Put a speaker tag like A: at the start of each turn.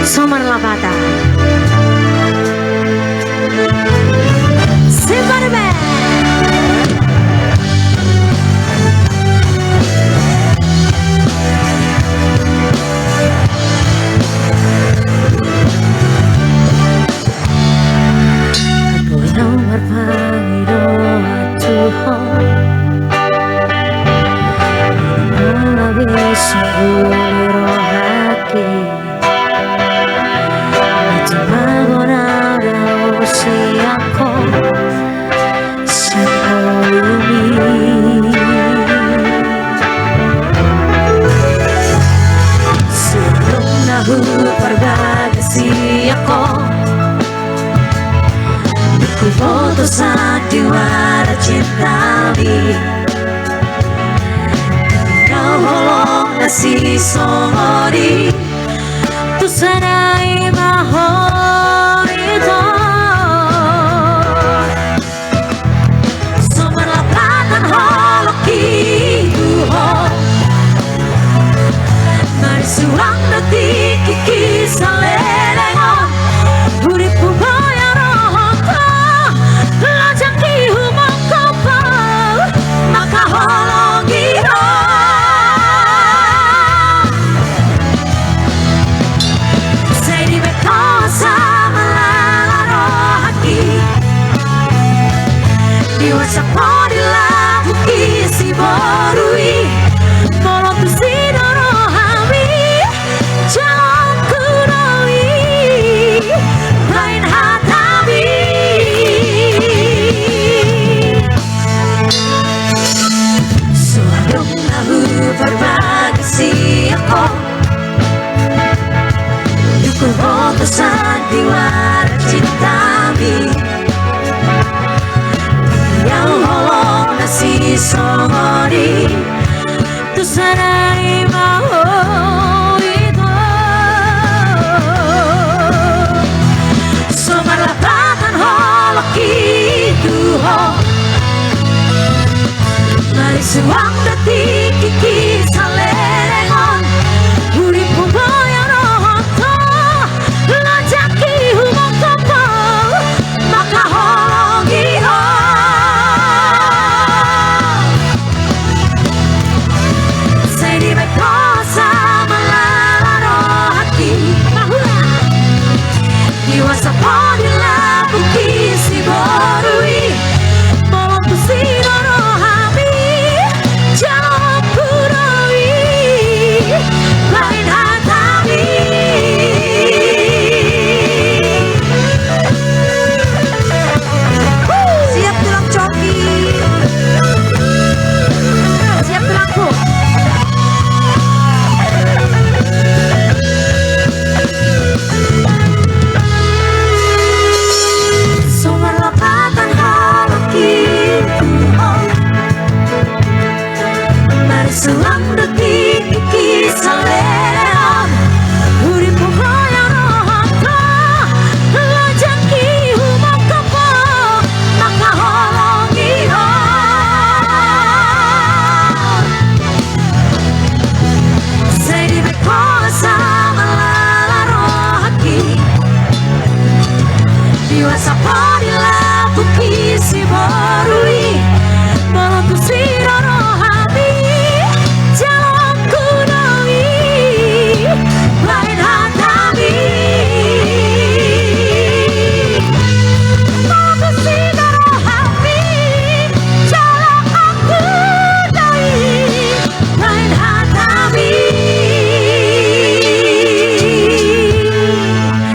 A: Somar Lavada. Simbarbe.
B: Foto sandiwara cintamu, kau holong ngasih somori, tu sanai mahorito. Somar lapatan holoki duho, mari suang detik kiki salelengon, uripu bayar rohoko. Lajang dihumong kopal, maka holongi Sei di bekosa melalo haki, diwasa podila buki si borui, molong kusino rohami, jalan kuroi, lain hatabi. Berbagi siapa Yuku foto sandiwara cintamu, yang holong nasi somori, tu sanai mau itu. Somar lapatan holoki duho, mari suang detik